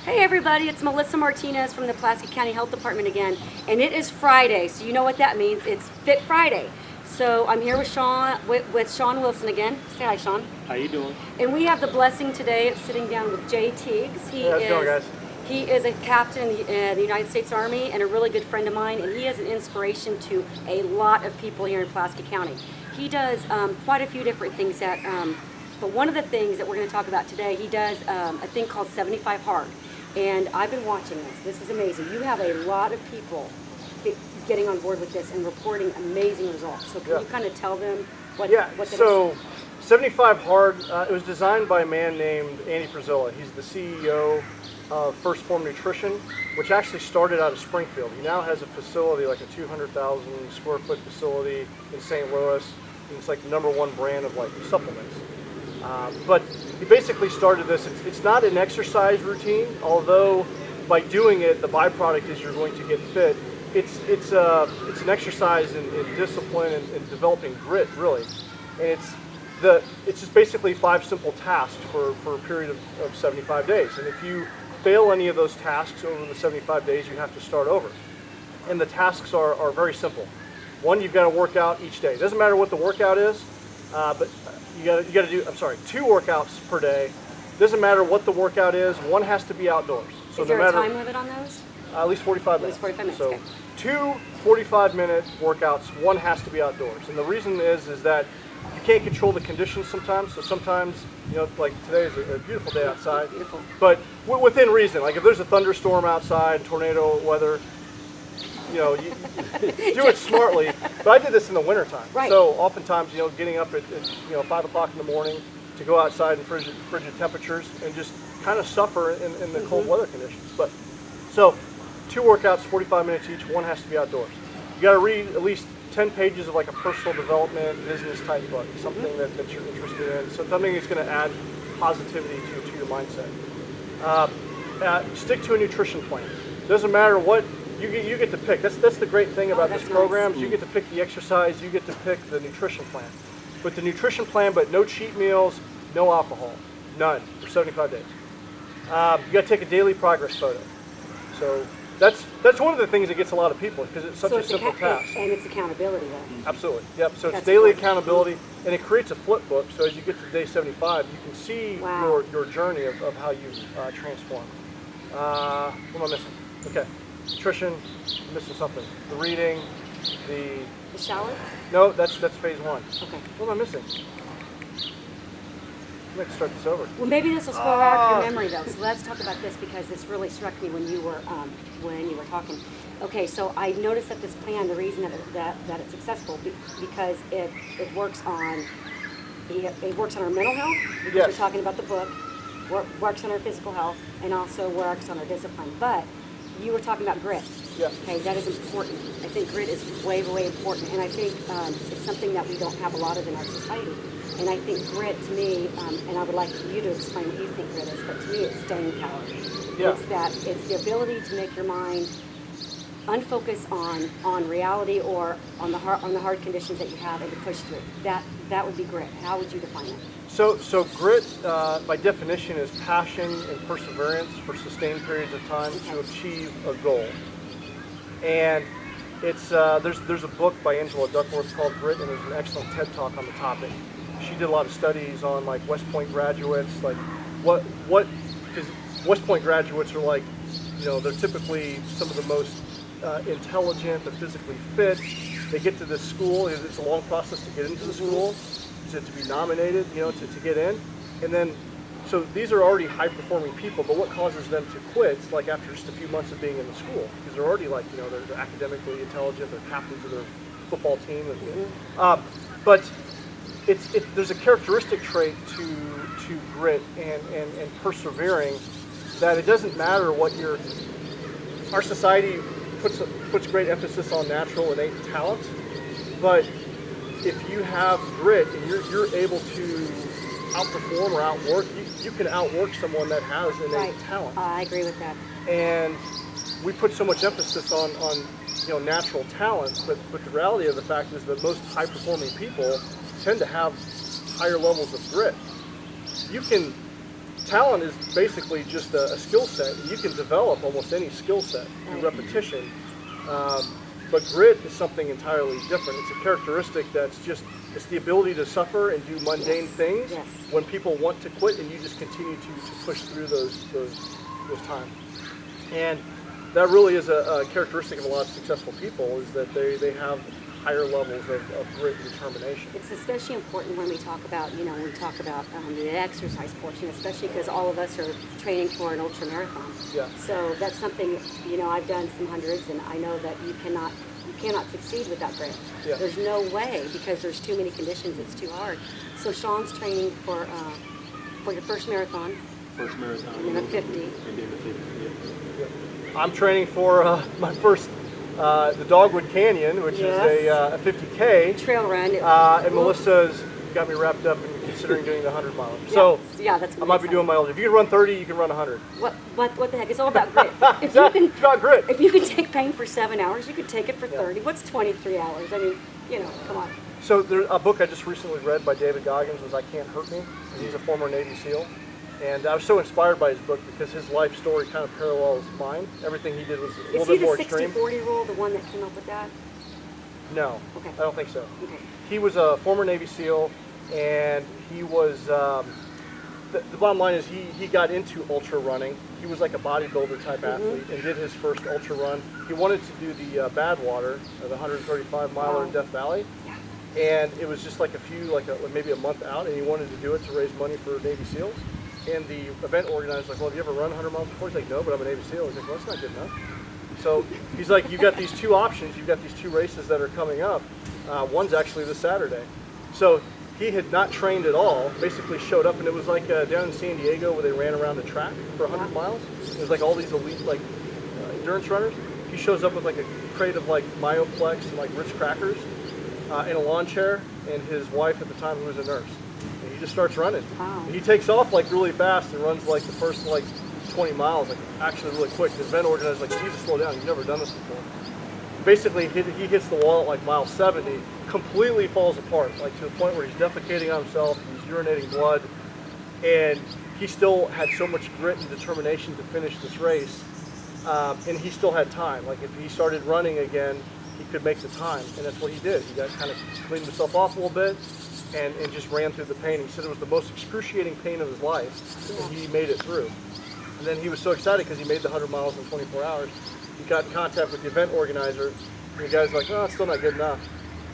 Hey everybody, it's Melissa Martinez from the Pulaski County Health Department again, and it is Friday, so you know what that means. It's Fit Friday. So I'm here with Sean Wilson again. Say hi, Sean. How you doing? And we have the blessing today of sitting down with Jay Tiegs. How's it going, guys? He is a captain in the United States Army and a really good friend of mine, and he is an inspiration to a lot of people here in Pulaski County. He does quite a few different things but one of the things that we're going to talk about today, he does a thing called 75 Hard. And I've been watching this. This is amazing. You have a lot of people getting on board with this and reporting amazing results. So can you kind of tell them what so 75 Hard, it was designed by a man named Andy Frizilla. He's the CEO of First Form Nutrition, which actually started out of Springfield. He now has a facility, like a 200,000 square foot facility in St. Louis. And it's like the #1 brand of like supplements. But he basically started this. It's not an exercise routine, although by doing it, the byproduct is you're going to get fit. It's an exercise in discipline and developing grit, really. And it's just basically 5 simple tasks for a period of 75 days. And if you fail any of those tasks over the 75 days, you have to start over. And the tasks are very simple. One, you've got to work out each day. It doesn't matter what the workout is, but you got to do, 2 workouts per day. Doesn't matter what the workout is, one has to be outdoors. So is there a time limit on those? At least 45 minutes. At least 45 minutes, so okay. 2 45-minute workouts, one has to be outdoors. And the reason is that you can't control the conditions sometimes. So sometimes, like today is a beautiful day outside. Beautiful. But within reason. Like if there's a thunderstorm outside, tornado weather, you do it smartly. But I did this in the wintertime. Right. So oftentimes, getting up at 5 o'clock in the morning to go outside in frigid temperatures and just kind of suffer in the cold weather conditions. But so 2 workouts, 45 minutes each. One has to be outdoors. You got to read at least 10 pages of like a personal development, business type book, something that you're interested in, so something that's going to add positivity to your mindset. Stick to a nutrition plan. Doesn't matter what. You get to pick. That's the great thing about this program. Is you get to pick the exercise, you get to pick the nutrition plan. With the nutrition plan, but no cheat meals, no alcohol, none for 75 days. You got to take a daily progress photo. So that's one of the things that gets a lot of people because it's such a simple task. And it's accountability though. Absolutely. Yep. So it's daily accountability, and it creates a flip book. So as you get to day 75, you can see your journey of how you transform. What am I missing? Okay. Nutrition, I'm missing something. The reading, the shower? No, that's phase 1. Okay. What am I missing? I'm going to start this over. Well, maybe this will spoil out your memory though. So let's talk about this because this really struck me when you were talking. Okay, so I noticed that this plan, the reason that it's successful because it works on our mental health. Because Yes. We're talking about the book. Works on our physical health and also works on our discipline. But you were talking about grit. Yeah. Okay, that is important. I think grit is way, way important, and I think it's something that we don't have a lot of in our society. And I think grit, to me, and I would like you to explain what you think grit is, but to me, it's staying power. Yeah. It's the ability to make your mind unfocus on reality or on the hard conditions that you have and to push through. That would be grit. How would you define it? So grit, by definition, is passion and perseverance for sustained periods of time to achieve a goal. And it's there's a book by Angela Duckworth called Grit, and there's an excellent TED Talk on the topic. She did a lot of studies on like West Point graduates, like what because West Point graduates are like, they're typically some of the most intelligent, they're physically fit. They get to this school. It's a long process to get into the school. To be nominated, to get in, and then, so these are already high-performing people, but what causes them to quit, like after just a few months of being in the school, because they're already like, they're academically intelligent, they're captains of their football team, but there's a characteristic trait to grit and persevering that it doesn't matter what our society puts great emphasis on natural innate talent, but if you have grit and you're able to outperform or outwork, you can outwork someone that has innate talent. I agree with that. And we put so much emphasis on natural talent, but the reality of the fact is that most high-performing people tend to have higher levels of grit. You can talent is basically just a skill set. You can develop almost any skill set through repetition. But grit is something entirely different. It's a characteristic it's the ability to suffer and do mundane things when people want to quit, and you just continue to push through those times. And that really is a characteristic of a lot of successful people, is that they have higher levels of grit and determination. It's especially important when we talk about, the exercise portion, especially because all of us are training for an ultra marathon. Yeah. So that's something, I've done some hundreds, and I know that you cannot succeed without grit. Yeah. There's no way, because there's too many conditions. It's too hard. So Sean's training for your first marathon. First marathon. And then a 50. And then the 50. Yeah. I'm training for my first. The Dogwood Canyon, which is a 50K trail run. And Melissa's got me wrapped up in considering doing the 100 miler. So that's I might be doing my old. If you can run 30, you can run 100. What the heck? It's all about grit. It's about grit. If you can take pain for 7 hours, you could take it for 30. What's 23 hours? I mean, come on. So there's a book I just recently read by David Goggins was "I Can't Hurt Me." And he's a former Navy SEAL. And I was so inspired by his book because his life story kind of parallels mine. Everything he did was a little bit more extreme. Is he the 60-40 rule, the one that came up with that? No, okay. I don't think so. Okay. He was a former Navy SEAL, and he was, the bottom line is he got into ultra running. He was like a bodybuilder type athlete and did his first ultra run. He wanted to do the Badwater, the 135 miler in Death Valley. And it was just like maybe a month out, and he wanted to do it to raise money for Navy SEALs. And the event organizer was like, well, have you ever run 100 miles before? He's like, no, but I'm a Navy SEAL. He's like, well, that's not good enough. So he's like, you've got these two options. You've got these two races that are coming up. One's actually this Saturday. So he had not trained at all, basically showed up, and it was like down in San Diego where they ran around a track for 100 miles. It was like all these elite endurance runners. He shows up with like a crate of Myoplex and Ritz crackers in a lawn chair, and his wife at the time, who was a nurse. And he just starts running. Wow. He takes off really fast and runs the first 20 miles actually really quick. The event organizer's like, you need to slow down. You've never done this before. Basically, he hits the wall at mile 70, completely falls apart, to the point where he's defecating on himself, he's urinating blood, and he still had so much grit and determination to finish this race, and he still had time. If he started running again, he could make the time, and that's what he did. He got kind of cleaned himself off a little bit and just ran through the pain. He said it was the most excruciating pain of his life, and he made it through. And then he was so excited because he made the 100 miles in 24 hours. He got in contact with the event organizer, and the guy's like, oh, it's still not good enough.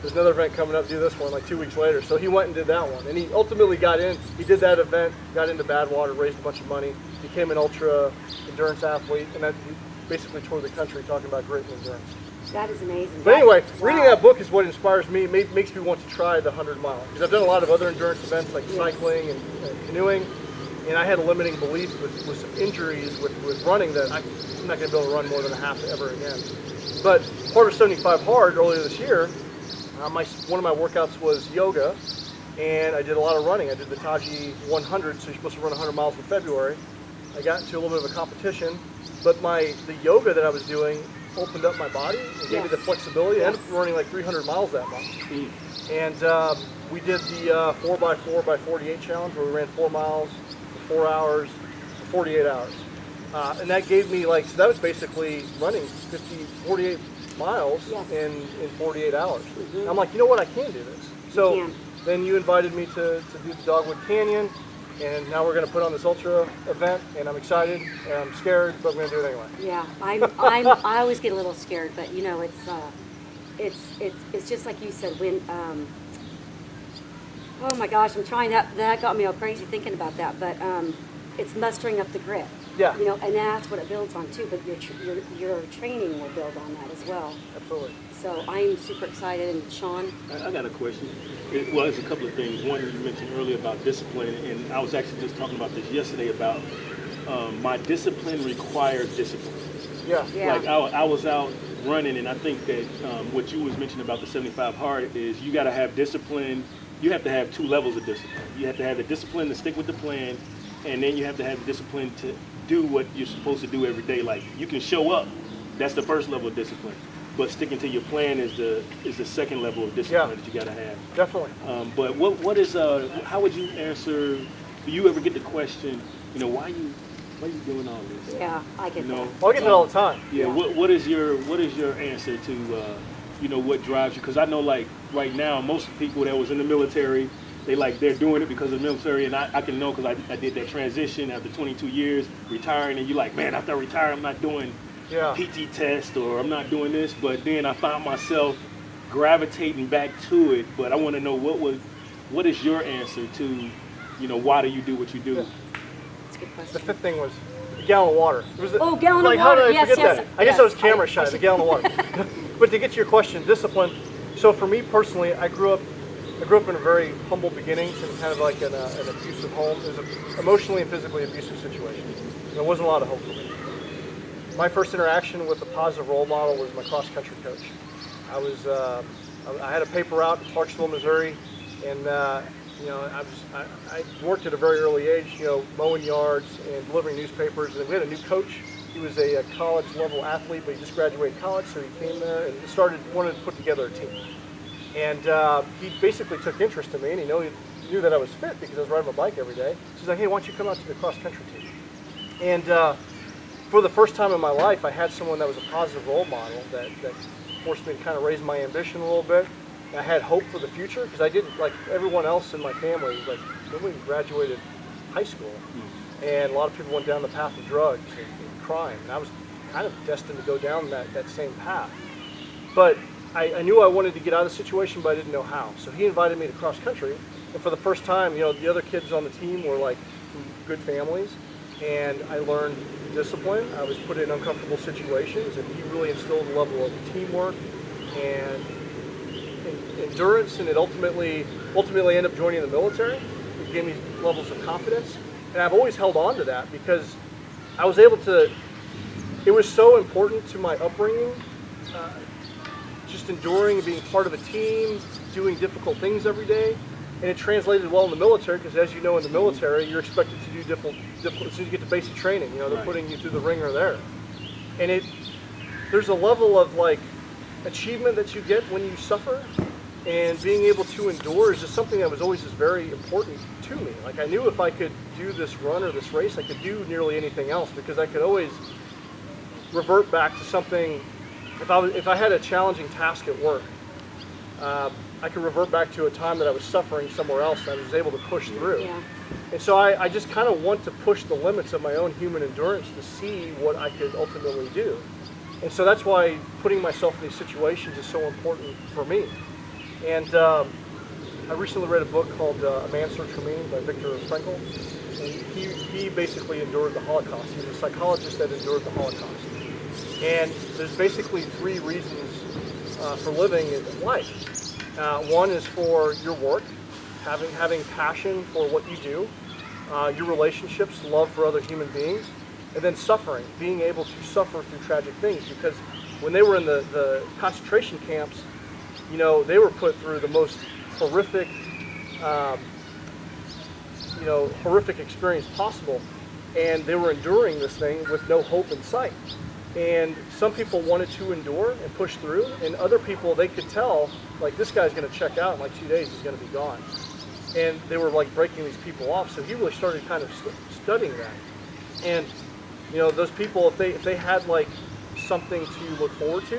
There's another event coming up, do this one 2 weeks later. So he went and did that one. And he ultimately got in, he did that event, got into Badwater, raised a bunch of money, became an ultra endurance athlete, and that he basically toured the country talking about grit and endurance. That is amazing. But anyway, reading that book is what inspires me, makes me want to try the 100 mile. Because I've done a lot of other endurance events like cycling and canoeing, and I had a limiting belief with some injuries with running that I'm not going to be able to run more than a half ever again. But part of 75 Hard earlier this year, one of my workouts was yoga, and I did a lot of running. I did the Taji 100, so you're supposed to run 100 miles in February. I got into a little bit of a competition, but the yoga that I was doing opened up my body and gave me the flexibility. I ended up running 300 miles that month. And we did the 4x4x48 challenge, where we ran 4 miles for 4 hours for 48 hours. And that gave me so that was basically running 48 miles in 48 hours. And I'm like, you know what, I can do this. So then you invited me to do the Dogwood Canyon, and now we're going to put on this ultra event, and I'm excited, and I'm scared, but we're going to do it anyway. Yeah, I always get a little scared, but it's just like you said, when oh my gosh, I'm trying that got me all crazy thinking about that, but it's mustering up the grit. Yeah. And that's what it builds on too, but your training will build on that as well. Absolutely. So I'm super excited. And Sean? I got a question. There's a couple of things. One, you mentioned earlier about discipline, and I was actually just talking about this yesterday about my discipline required discipline. Yeah. I was out running, and I think that what you was mentioning about the 75 Hard is you got to have discipline. You have to have 2 levels of discipline. You have to have the discipline to stick with the plan, and then you have to have the discipline to do what you're supposed to do every day. You can show up. That's the first level of discipline. But sticking to your plan is the second level of discipline that you got to have. Definitely. But what is how would you answer? Do you ever get the question, why you doing all this? Yeah, I get that. Well, I get that all the time. Yeah. What is your answer to what drives you? Because I know like right now most people that was in the military, they're doing it because of the military, and I can know because I did that transition after 22 years retiring, and you like, man, after I retire I'm not doing PT test or I'm not doing this, but then I found myself gravitating back to it. But I want to know what is your answer to why do you do what you do? Yeah. That's a good question. The fifth thing was a gallon of water. It was Gallon like, of water. How did I Yes, forget yes, that? yes. I guess I was camera shy. The gallon of water. But to get to your question, discipline. So for me personally, I grew up in a very humble beginnings and kind of like an abusive home. It was an emotionally and physically abusive situation. There wasn't a lot of hope for me. My first interaction with a positive role model was my cross country coach. I had a paper route in Clarksville, Missouri, and I worked at a very early age, mowing yards and delivering newspapers. And we had a new coach. He was a college level athlete, but he just graduated college, so he came there and wanted to put together a team. And he basically took interest in me, and he knew that I was fit because I was riding my bike every day. So he's like, hey, why don't you come out to the cross country team? And for the first time in my life, I had someone that was a positive role model that forced me to kind of raise my ambition a little bit. I had hope for the future because I didn't, like everyone else in my family, like nobody graduated high school. And a lot of people went down the path of drugs and crime. And I was kind of destined to go down that same path. But I knew I wanted to get out of the situation, but I didn't know how. So he invited me to cross country. And for the first time, the other kids on the team were like from good families. And I learned discipline. I was put in uncomfortable situations, and he really instilled a level of teamwork and endurance. And it ultimately ended up joining the military. It gave me levels of confidence. And I've always held on to that because I was able to, it was so important to my upbringing, just enduring and being part of a team, doing difficult things every day. And it translated well in the military because, as you know, in the military, you're expected to do difficult as soon as you get to basic training. They're putting you through the ringer there. And there's a level of like achievement that you get when you suffer, and being able to endure is just something that was always just very important to me. Like I knew if I could do this run or this race, I could do nearly anything else because I could always revert back to something. If I had a challenging task at work, I could revert back to a time that I was suffering somewhere else and I was able to push through. Yeah. And so I just kind of want to push the limits of my own human endurance to see what I could ultimately do. And so that's why putting myself in these situations is so important for me. And I recently read a book called A Man's Search for Meaning by Viktor Frankl. And he basically endured the Holocaust. He was a psychologist that endured the Holocaust. And there's basically three reasons for living in life. One is for your work, having passion for what you do, your relationships, love for other human beings, and then suffering, being able to suffer through tragic things. Because when they were in the concentration camps, they were put through the most horrific, horrific experience possible, and they were enduring this thing with no hope in sight. And some people wanted to endure and push through, and other people, they could tell, like, this guy's going to check out in like 2 days, he's going to be gone. And they were like breaking these people off, so he really started kind of studying that. And those people, if they had like something to look forward to,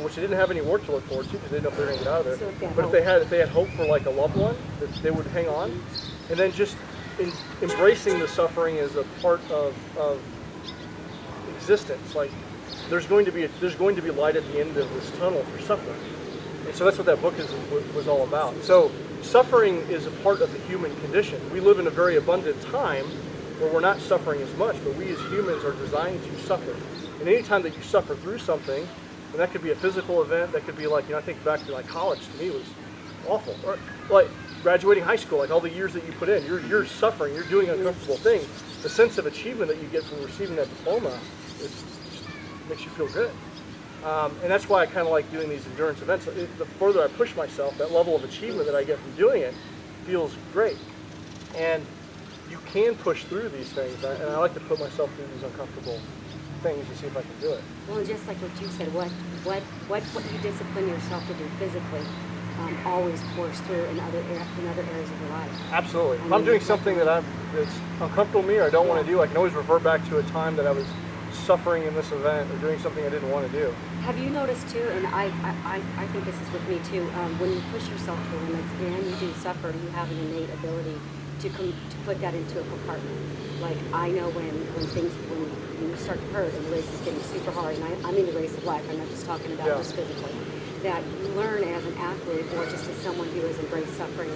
which they didn't have any work to look forward to because they didn't know if they were going to get out of there. But if they had hope for like a loved one, that they would hang on. And then just embracing the suffering as a part of existence. Like there's going to be light at the end of this tunnel for suffering. And so that's what that book was all about. So suffering is a part of the human condition. We live in a very abundant time where we're not suffering as much, but we as humans are designed to suffer. And any time that you suffer through something, and that could be a physical event, that could be like, I think back to like college, to me was awful. Or like graduating high school, like all the years that you put in, you're suffering, you're doing uncomfortable things. The sense of achievement that you get from receiving that diploma just makes you feel good. And that's why I kind of like doing these endurance events. The further I push myself, that level of achievement that I get from doing it feels great. And you can push through these things, and I like to put myself through these uncomfortable things to see if I can do it. Well, just like what you said, what you discipline yourself to do physically, always course through in other areas of your life. Absolutely. I If I'm mean, doing something that's uncomfortable to me or I don't want to do, I can always revert back to a time that I was suffering in this event or doing something I didn't want to do. Have you noticed too, and I think this is with me too, when you push yourself to limits and you do suffer, you have an innate ability to put that into a compartment. Like I know when you start to hurt and the race is getting super hard, and I'm in the race of life, I'm not just talking about just physically, that you learn as an athlete or just as someone who has embraced suffering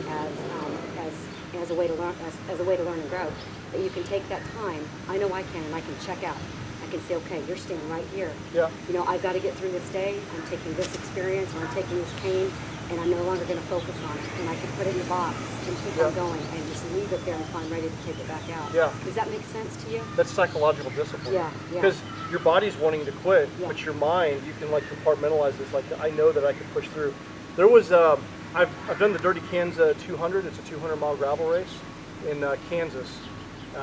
as a way to learn, as a way to learn and grow, that you can take that time. I know I can, and I can check out. I can say, okay, you're staying right here. Yeah. You know, I've got to get through this day. I'm taking this experience, or I'm taking this pain, and I'm no longer going to focus on it. And I can put it in a box and keep on going, and just leave it there until I'm ready to take it back out. Yeah. Does that make sense to you? That's psychological discipline. Yeah. Because your body's wanting to quit, Yeah. but your mind, you can like compartmentalize this. Like I know that I can push through. There was I've done the Dirty Kansas 200. It's a 200-mile gravel race in Kansas.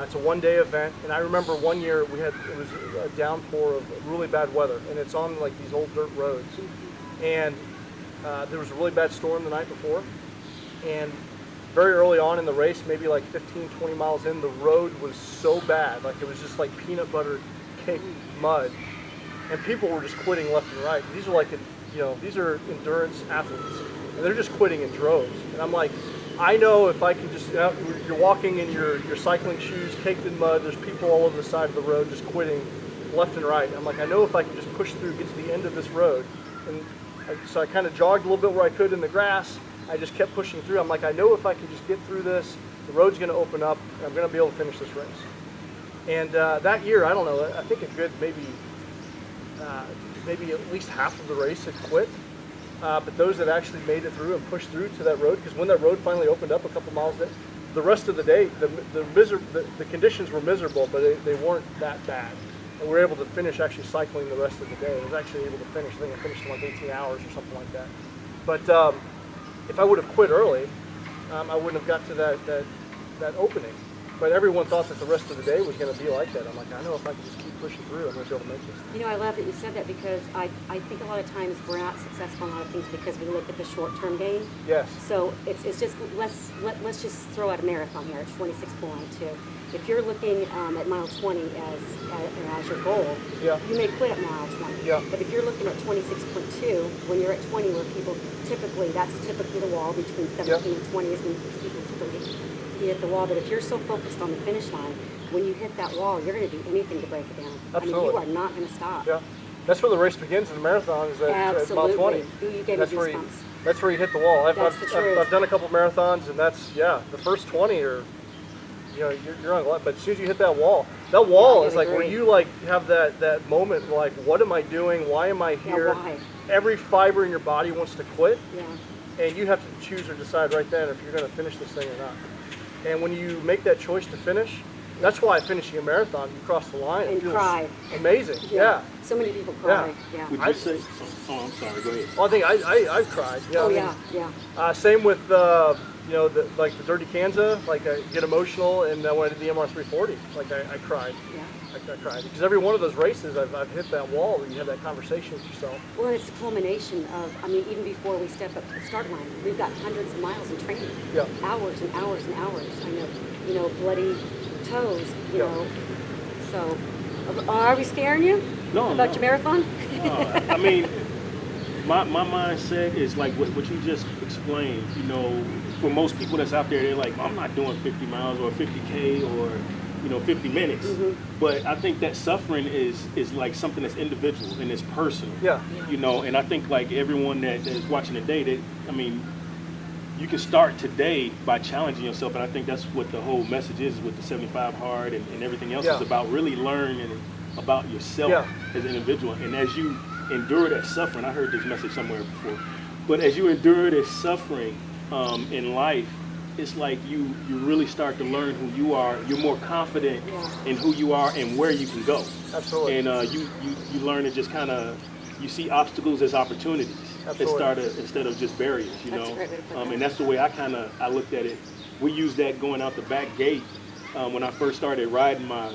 It's a one-day event, and I remember one year it was a downpour of really bad weather, and it's on like these old dirt roads, and there was a really bad storm the night before, and very early on in the race, maybe like 15, 20 miles in, the road was so bad, like it was just like peanut butter caked mud, and people were just quitting left and right. These are like, these are endurance athletes, and they're just quitting in droves, and I'm like, I know if I can just, you're walking in your cycling shoes, caked in mud, there's people all over the side of the road just quitting left and right. I'm like, I know if I can just push through, get to the end of this road. And so I kind of jogged a little bit where I could in the grass. I just kept pushing through. I'm like, I know if I can just get through this, the road's going to open up, and I'm going to be able to finish this race. And that year, I don't know, I think a good maybe at least half of the race had quit. But those that actually made it through and pushed through to that road, because when that road finally opened up a couple miles in, the rest of the day, the conditions were miserable, but they weren't that bad. And we were able to finish actually cycling the rest of the day. I was actually able to finish, I think I finished in like 18 hours or something like that. But if I would have quit early, I wouldn't have got to that opening. But everyone thought that the rest of the day was going to be like that. I'm like, I know if I can just keep pushing through, I'm going to be able to make this. You know, I love that you said that, because I think a lot of times we're not successful in a lot of things because we look at the short-term gain. Yes. So it's just, let's just throw out a marathon here at 26.2. If you're looking at mile 20 as your goal, you may quit at mile 20. Yeah. But if you're looking at 26.2, when you're at 20, where people that's typically the wall between 17 and 20 is when people typically hit the wall. But if you're so focused on the finish line, when you hit that wall, you're going to do anything to break it down. Absolutely. I mean, you are not going to stop. Yeah. That's where the race begins in the marathon, is at mile 20. Ooh, you gave me goosebumps. That's where you hit the wall. I've done a couple marathons, and that's, the first 20 are, you're on a lot. But as soon as you hit that wall is like where you like have that moment, like, what am I doing? Why am I here? Why? Every fiber in your body wants to quit. Yeah. And you have to choose or decide right then if you're going to finish this thing or not. And when you make that choice to finish, that's why finishing a marathon, you cross the line. And cry. Amazing. Yeah. So many people cry. Yeah. Would you say? Oh, I'm sorry. Go ahead. Well, I think I've cried. Same with like the Dirty Kansas. Like I get emotional, and when I did the MR 340, like I cried. Yeah. I cried because every one of those races, I've hit that wall where you have that conversation with yourself. Well, it's the culmination of, even before we step up to the start line, we've got hundreds of miles in training. Yeah. Hours and hours and hours. I know, bloody toes, you know. So, are we scaring you? No. About your marathon? I mean, my mindset is like what you just explained. For most people that's out there, they're like, I'm not doing 50 miles or 50K or 50 minutes. Mm-hmm. But I think that suffering is like something that's individual and it's personal. Yeah. And I think like everyone that is watching today, you can start today by challenging yourself, and I think that's what the whole message is with the 75 hard and everything else is about, really learning about yourself as an individual. And as you endure that suffering, I heard this message somewhere before, but as you endure this suffering in life, it's like you really start to learn who you are. You're more confident in who you are and where you can go. Absolutely. And you learn to just kind of, you see obstacles as opportunities. Instead of just barriers, That's a great way to put that. And that's the way I looked at it. We used that going out the back gate when I first started riding my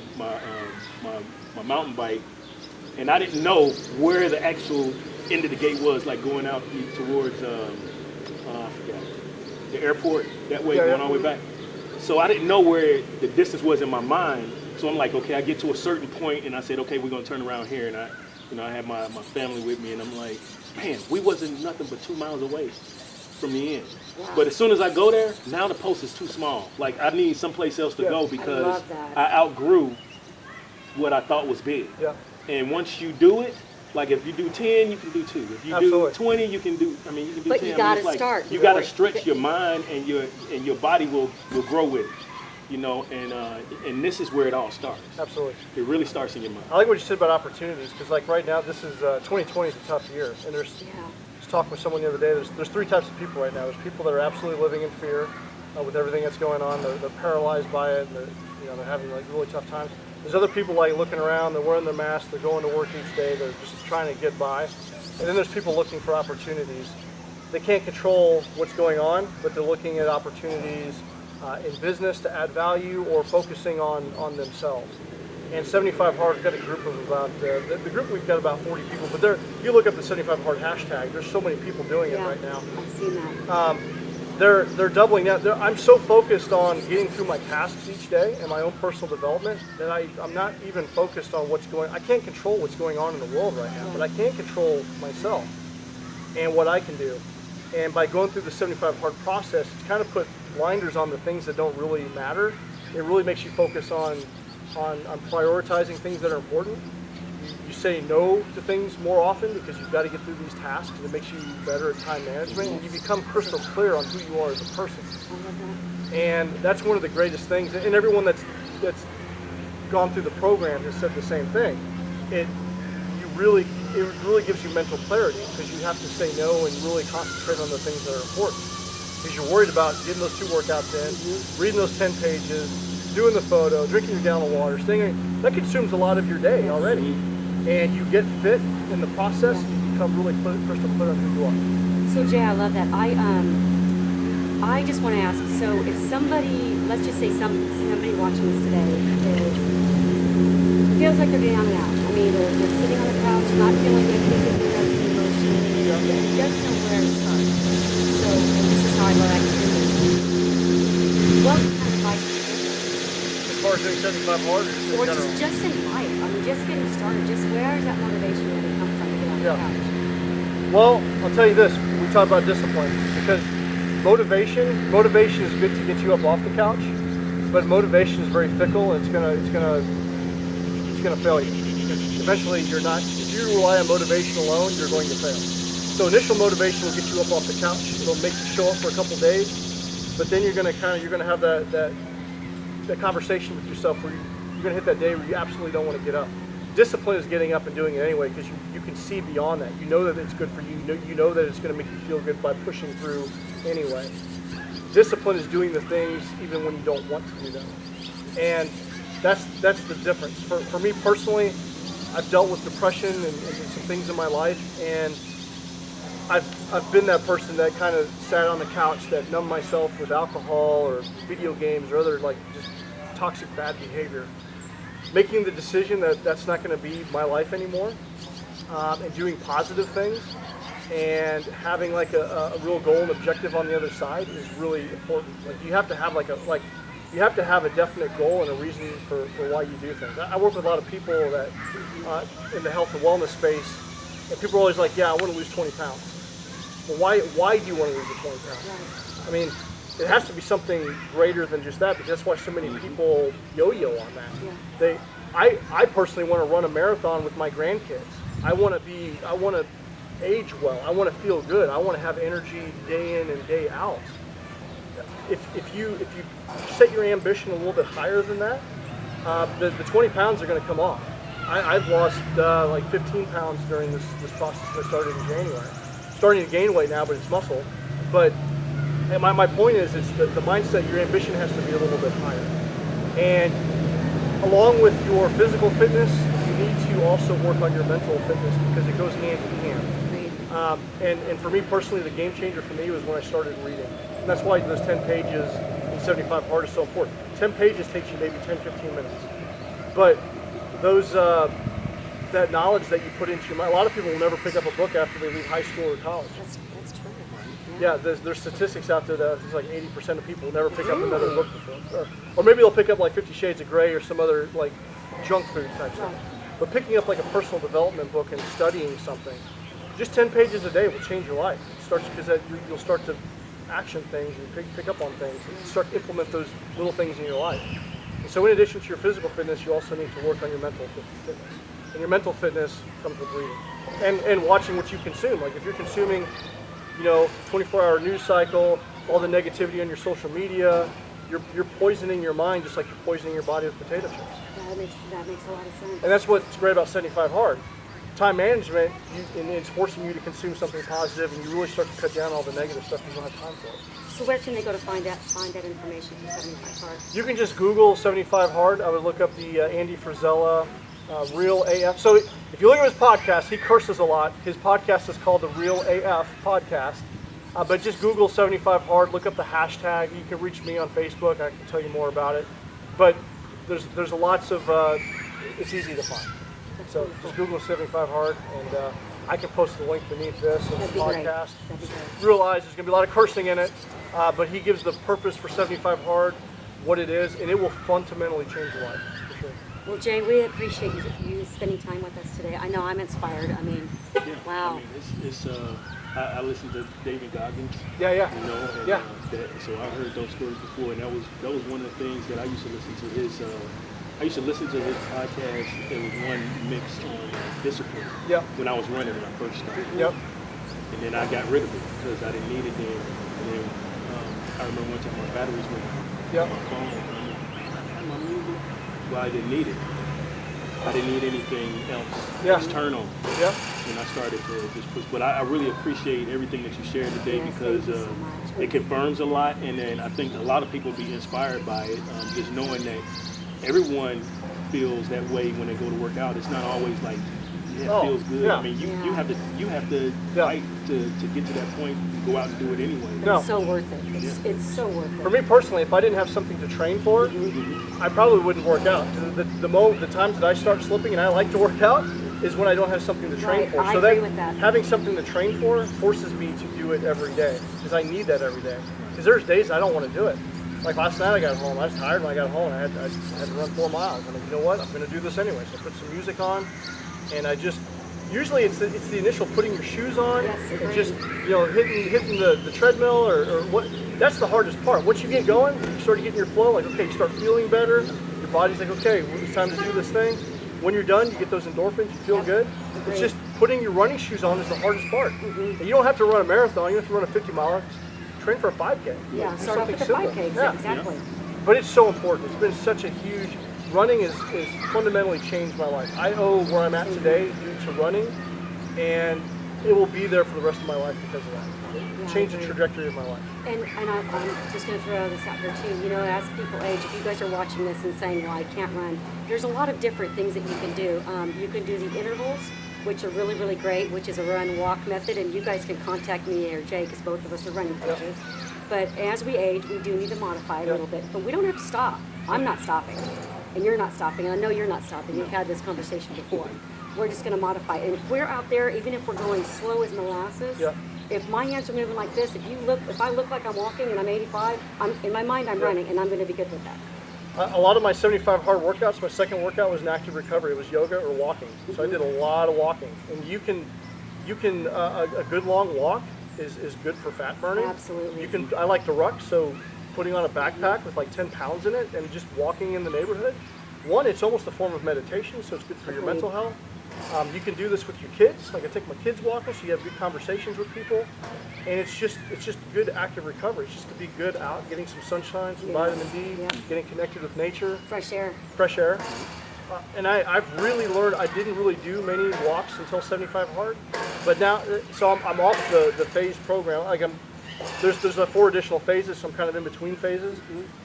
mountain bike, and I didn't know where the actual end of the gate was, like going out towards I forgot, the airport, that way Yeah, going yeah. all the way back. So I didn't know where the distance was in my mind. So I'm like, okay, I get to a certain point and I said, okay, we're gonna turn around here. And I had my family with me and I'm like, man, we wasn't nothing but 2 miles away from the end. Wow. But as soon as I go there, now the post is too small. Like I need someplace else to Yeah. go I because love that. I outgrew what I thought was big. Yeah. And once you do it, like if you do 10, you can do 2. If you Absolutely. do 20, you can do, you can do But 10. you I mean, gotta it's like, start. You gotta Right. stretch your mind and your body will grow with it. You know, and this is where it all starts. Absolutely. It really starts in your mind. I like what you said about opportunities, because like right now, this is 2020 is a tough year, and there's. Yeah. I was talking with someone the other day. There's 3 types of people right now. There's people that are absolutely living in fear with everything that's going on. They're paralyzed by it, and they're having like really tough times. There's other people like looking around. They're wearing their masks. They're going to work each day. They're just trying to get by. And then there's people looking for opportunities. They can't control what's going on, but they're looking at opportunities in business to add value or focusing on themselves. And 75 Hard, we've got a group of about, the group we've got about 40 people, but if you look up the 75 Hard hashtag, there's so many people doing it Yeah, right now. I've seen that. They're doubling that. I'm so focused on getting through my tasks each day and my own personal development that I'm not even focused on what's going. I can't control what's going on in the world right now, but I can control myself and what I can do. And by going through the 75 Hard process, it's kind of put blinders on the things that don't really matter. It really makes you focus on prioritizing things that are important. You say no to things more often because you've got to get through these tasks, and it makes you better at time management, and you become crystal clear on who you are as a person. And that's one of the greatest things. And everyone that's gone through the program has said the same thing. It really gives you mental clarity because you have to say no and really concentrate on the things that are important. Because you're worried about getting those 2 workouts in, reading those 10 pages, doing the photo, drinking your gallon of water, that consumes a lot of your day already. And you get fit in the process, and you become really crystal clear on who you are. So Jay, I love that. I just want to ask. So if somebody, let's just say somebody watching this today feels like they're down and out. I mean, they're just sitting on the couch, not feeling like they can do everything emotionally. They don't know where to start. So this is how I like to do this. What kind of advice? As far as doing 75 Hard, Or just in life. I mean, just getting started. Just where is that motivation going to come from to get on the couch? Well, I'll tell you this. We talk about discipline because motivation is good to get you up off the couch, but motivation is very fickle. It's gonna fail you because eventually if you rely on motivation alone, you're going to fail. So initial motivation will get you up off the couch. It'll make you show up for a couple days, but then you're gonna have that conversation with yourself where you're gonna hit that day where you absolutely don't want to get up. Discipline is getting up and doing it anyway because you can see beyond that. You know that it's good for you. You know that it's going to make you feel good by pushing through anyway. Discipline is doing the things even when you don't want to do them. And that's the difference. For me personally, I've dealt with depression and some things in my life, and I've been that person that kind of sat on the couch that numbed myself with alcohol or video games or other like just toxic bad behavior. Making the decision that that's not going to be my life anymore, and doing positive things, and having like a real goal and objective on the other side is really important. Like you have to have you have to have a definite goal and a reason for why you do things. I work with a lot of people that in the health and wellness space, and people are always like, "Yeah, I want to lose 20 pounds." Well, why do you want to lose the 20 pounds? I mean, it has to be something greater than just that, because that's why so many people yo-yo on that. I personally want to run a marathon with my grandkids. I want to age well. I want to feel good. I want to have energy day in and day out. If you set your ambition a little bit higher than that, the 20 pounds are going to come off. I've lost like 15 pounds during this process that started in January. Starting to gain weight now, but it's muscle. But and my point is, it's the mindset, your ambition has to be a little bit higher. And along with your physical fitness, you need to also work on your mental fitness because it goes hand in hand. And for me personally, the game changer for me was when I started reading. And that's why those 10 pages in 75 Hard is so important. 10 pages takes you maybe 10, 15 minutes. But those that knowledge that you put into your mind, a lot of people will never pick up a book after they leave high school or college. That's true. Yeah, there's statistics out there that it's like 80% of people never pick up another book before. Or maybe they'll pick up like 50 Shades of Grey or some other like junk food type stuff. But picking up like a personal development book and studying something, just 10 pages a day will change your life. It starts because you'll start to action things and pick up on things and start to implement those little things in your life. And so in addition to your physical fitness, you also need to work on your mental fitness. And your mental fitness comes with reading and watching what you consume. Like if you're consuming, 24-hour news cycle, all the negativity on your social media, you're poisoning your mind just like you're poisoning your body with potato chips. That makes a lot of sense. And that's what's great about 75 Hard. Time management, and it's forcing you to consume something positive, and you really start to cut down all the negative stuff you don't have time for. So where can they go to find that information for 75 Hard? You can just Google 75 Hard. I would look up the Andy Frisella Real AF. So if you look at his podcast, he curses a lot. His podcast is called the Real AF Podcast. But just Google 75 Hard, look up the hashtag. You can reach me on Facebook. I can tell you more about it. But there's lots of, it's easy to find. So just Google 75 Hard, and I can post the link beneath this in the podcast. Realize there's going to be a lot of cursing in it, but he gives the purpose for 75 Hard, what it is, and it will fundamentally change your life, for sure. Well, Jay, we appreciate you spending time with us today. I know I'm inspired. I mean, wow. I mean, I listened to David Goggins. Yeah. And, so I heard those stories before, and that was one of the things that I used to listen to his. I used to listen to his podcast. There was one mix on discipline. Yeah. When I was running when I first started. Yep. And then I got rid of it because I didn't need it then. And then I remember one time my batteries went out. Yep. My phone. And my music. Well, I didn't need it. I didn't need anything else external. Yeah. And I started to just push. But I really appreciate everything that you shared today because it confirms a lot. And then I think a lot of people be inspired by it, just knowing that everyone feels that way when they go to work out. It's not always like, it feels good. Yeah. I mean, you have to fight to get to that point and go out and do it anyway. No. It's so worth it. It's so worth it. For me personally, if I didn't have something to train for, I probably wouldn't work out. The times that I start slipping and I like to work out is when I don't have something to train for. I So agree with that. having something to train for forces me to do it every day because I need that every day. Because there's days I don't want to do it. Like last night I got home, I was tired when I got home. I had to run 4 miles. I'm like, you know what? I'm going to do this anyway. So I put some music on, and usually it's the initial putting your shoes on, and just hitting the treadmill or what. That's the hardest part. Once you get going, you start to get in your flow. Like, okay, you start feeling better. Your body's like, okay, it's time to do this thing. When you're done, you get those endorphins. You feel good. It's just putting your running shoes on is the hardest part. And you don't have to run a marathon. You don't have to run a 50-miler. Train for a 5K. Yeah, Do start with the something 5K. simple. Exactly. But it's so important. It's been such a huge. Running has fundamentally changed my life. I owe where I'm at today due to running, and it will be there for the rest of my life because of that. Changed the trajectory of my life. And I'm just going to throw this out there too. As people age, if you guys are watching this and saying, well, I can't run, there's a lot of different things that you can do. You can do the intervals, which are really, really great, which is a run-walk method, and you guys can contact me or Jay, because both of us are running coaches. But as we age, we do need to modify a little bit, but we don't have to stop. I'm not stopping, and you're not stopping, and I know you're not stopping. We've had this conversation before. We're just going to modify it. And if we're out there, even if we're going slow as molasses, if my hands are moving like this, if I look like I'm walking and I'm 85, in my mind I'm running, and I'm going to be good with that. A lot of my 75 hard workouts, my second workout was an active recovery. It was yoga or walking. So I did a lot of walking. And you can a good long walk is good for fat burning. Absolutely. I like to ruck, so putting on a backpack with like 10 pounds in it and just walking in the neighborhood. One, it's almost a form of meditation, so it's good for your mental health. You can do this with your kids. Like I take my kids walking, so you have good conversations with people, and it's just good active recovery. It's just to be good out, getting some sunshine, some vitamin D, getting connected with nature, fresh air. And I've really learned. I didn't really do many walks until 75 hard, but now, so I'm off the phase program. Like there's 4 additional phases, so I'm kind of in between phases,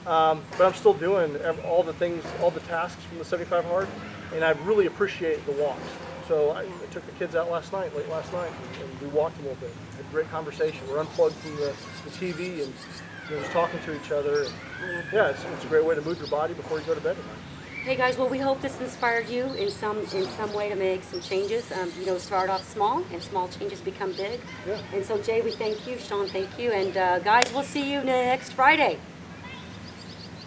but I'm still doing all the things, all the tasks from the 75 hard, and I really appreciate the walks. So I took the kids out late last night, and we walked a little bit. Had a great conversation. We're unplugged from the TV and just talking to each other. And, it's a great way to move your body before you go to bed at night. Hey guys, well, we hope this inspired you in some way to make some changes. You know, start off small, and small changes become big. Yeah. And so, Jay, we thank you. Sean, thank you. And guys, we'll see you next Friday.